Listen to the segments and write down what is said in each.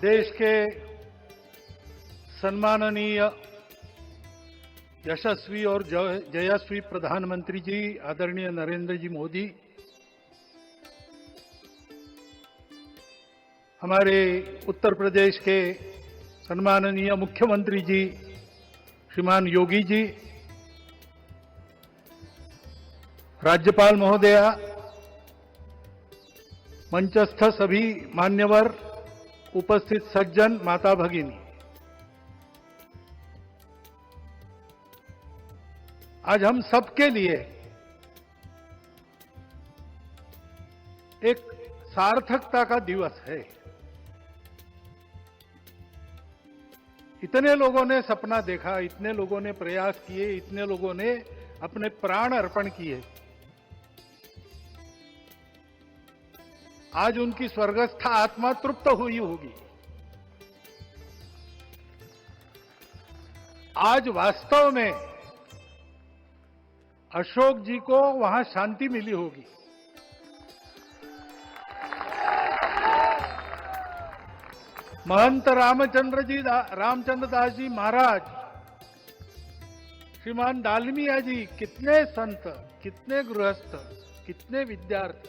देश के सम्माननीय यशस्वी और जयस्वी प्रधानमंत्री जी आदरणीय नरेंद्र जी मोदी, हमारे उत्तर प्रदेश के सम्माननीय मुख्यमंत्री जी श्रीमान योगी जी, राज्यपाल महोदया, मंचस्थ सभी मान्यवर, उपस्थित सज्जन, माता भगिनी, आज हम सबके लिए एक सार्थकता का दिवस है। इतने लोगों ने सपना देखा, इतने लोगों ने प्रयास किए, इतने लोगों ने अपने प्राण अर्पण किए। आज उनकी स्वर्गस्थ आत्मा तृप्त हुई होगी। आज वास्तव में अशोक जी को वहां शांति मिली होगी। महंत रामचंद्र दास जी महाराज, श्रीमान डालमिया जी, कितने संत, कितने गृहस्थ, कितने विद्यार्थी,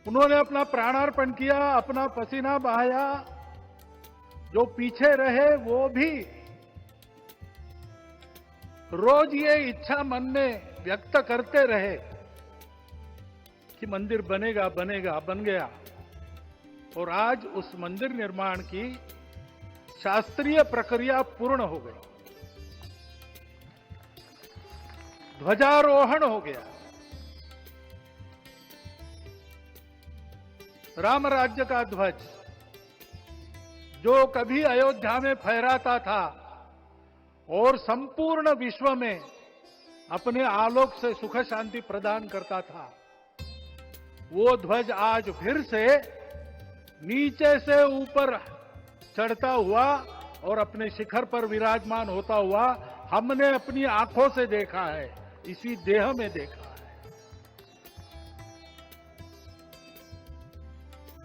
उन्होंने अपना प्राणार्पण किया, अपना पसीना बहाया। जो पीछे रहे वो भी रोज ये इच्छा मन में व्यक्त करते रहे कि मंदिर बनेगा बनेगा, बन गया। और आज उस मंदिर निर्माण की शास्त्रीय प्रक्रिया पूर्ण हो गई, ध्वजारोहण हो गया। राम राज्य का ध्वज जो कभी अयोध्या में फहराता था और संपूर्ण विश्व में अपने आलोक से सुख शांति प्रदान करता था, वो ध्वज आज फिर से नीचे से ऊपर चढ़ता हुआ और अपने शिखर पर विराजमान होता हुआ हमने अपनी आंखों से देखा है, इसी देह में देखा है।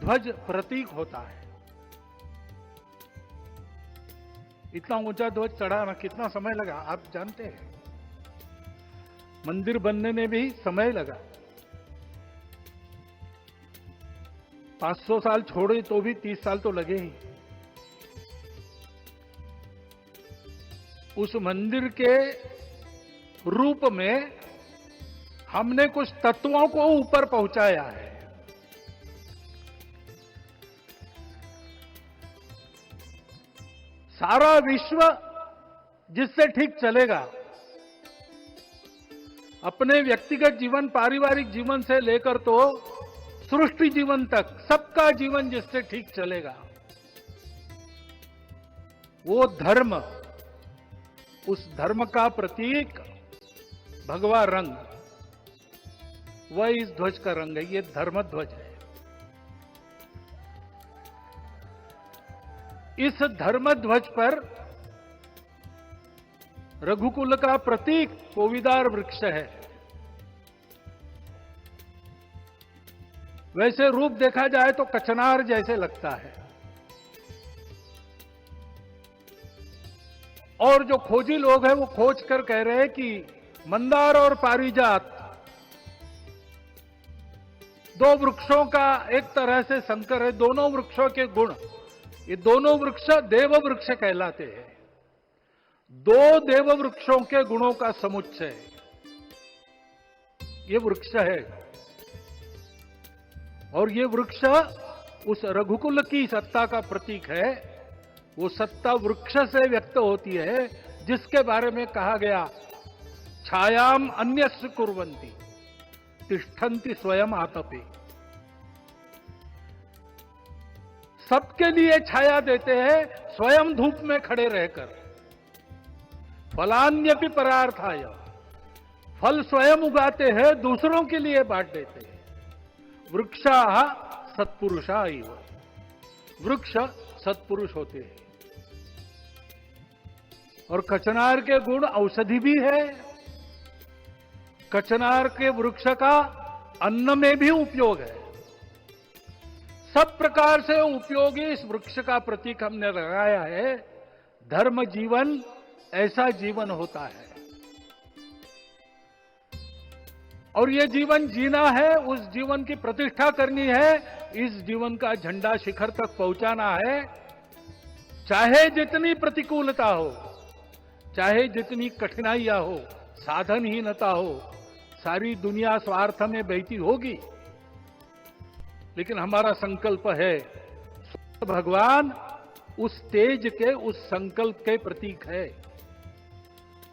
ध्वज प्रतीक होता है। इतना ऊंचा ध्वज चढ़ाना कितना समय लगा आप जानते हैं। मंदिर बनने में भी समय लगा। 500 साल छोड़े तो भी 30 साल तो लगे ही। उस मंदिर के रूप में हमने कुछ तत्वों को ऊपर पहुंचाया है। सारा विश्व जिससे ठीक चलेगा, अपने व्यक्तिगत जीवन, पारिवारिक जीवन से लेकर तो सृष्टि जीवन तक सबका जीवन जिससे ठीक चलेगा, वो धर्म, उस धर्म का प्रतीक भगवा रंग, वह इस ध्वज का रंग है। ये धर्म ध्वज है। इस धर्म ध्वज पर रघुकुल का प्रतीक कोविदार वृक्ष है। वैसे रूप देखा जाए तो कचनार जैसे लगता है। और जो खोजी लोग हैं वो खोज कर कह रहे हैं कि मंदार और पारिजात दो वृक्षों का एक तरह से संकर है। दोनों वृक्षों के गुण, ये दोनों वृक्ष देव वृक्ष कहलाते हैं। दो देव वृक्षों के गुणों का समुच्चय ये वृक्ष है। और ये वृक्ष उस रघुकुल की सत्ता का प्रतीक है। वो सत्ता वृक्ष से व्यक्त होती है, जिसके बारे में कहा गया, छायाम अन्यस्य कुर्वन्ति तिष्ठन्ति स्वयं आतपे। सबके लिए छाया देते हैं, स्वयं धूप में खड़े रहकर। फलान्यपि परार्थाय, फल स्वयं उगाते हैं, दूसरों के लिए बांट देते हैं। वृक्षाः सत्पुरुषा इव, वृक्ष सत्पुरुष होते हैं। और कचनार के गुण औषधि भी है। कचनार के वृक्ष का अन्न में भी उपयोग है। सब प्रकार से उपयोगी इस वृक्ष का प्रतीक हमने लगाया है। धर्म जीवन ऐसा जीवन होता है, और ये जीवन जीना है, उस जीवन की प्रतिष्ठा करनी है, इस जीवन का झंडा शिखर तक पहुंचाना है। चाहे जितनी प्रतिकूलता हो, चाहे जितनी कठिनाइयां हो, साधनहीनता हो, सारी दुनिया स्वार्थ में बहती होगी, लेकिन हमारा संकल्प है, भगवान उस तेज के, उस संकल्प के प्रतीक है।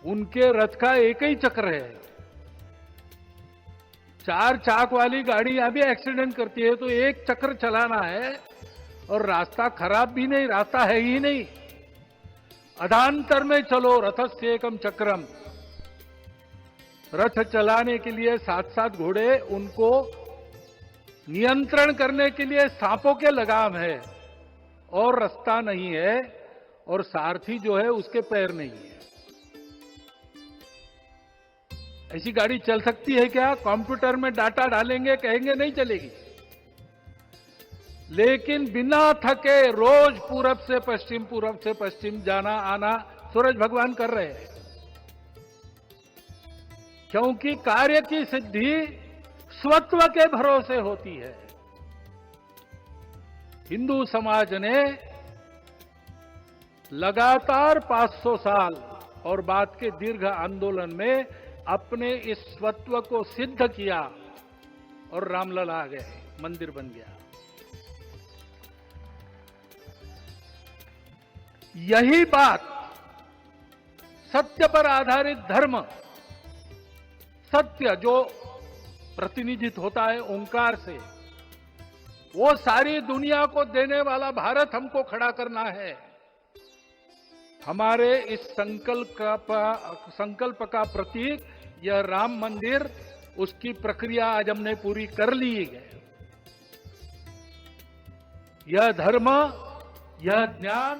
उनके रथ का एक ही चक्र है। 4 चाक वाली गाड़ी यहां भी एक्सीडेंट करती है तो एक चक्र चलाना है, और रास्ता खराब भी नहीं, रास्ता है ही नहीं। अधांतर में चलो रथस्य एकम चक्रम। रथ चलाने के लिए 7-7 घोड़े, उनको नियंत्रण करने के लिए सांपों के लगाम है, और रास्ता नहीं है, और सारथी जो है उसके पैर नहीं है। ऐसी गाड़ी चल सकती है क्या? कंप्यूटर में डाटा डालेंगे, कहेंगे नहीं चलेगी। लेकिन बिना थके रोज पूरब से पश्चिम, पूरब से पश्चिम जाना आना सूरज भगवान कर रहे हैं, क्योंकि कार्य की सिद्धि स्वत्व के भरोसे होती है। हिंदू समाज ने लगातार 500 साल और बाद के दीर्घ आंदोलन में अपने इस स्वत्व को सिद्ध किया, और रामलला आ गए, मंदिर बन गया। यही बात सत्य पर आधारित धर्म, सत्य जो प्रतिनिधित्व होता है ओंकार से, वो सारी दुनिया को देने वाला भारत हमको खड़ा करना है। हमारे इस संकल्प का प्रतीक यह राम मंदिर, उसकी प्रक्रिया आज हमने पूरी कर ली है। यह धर्म, यह ज्ञान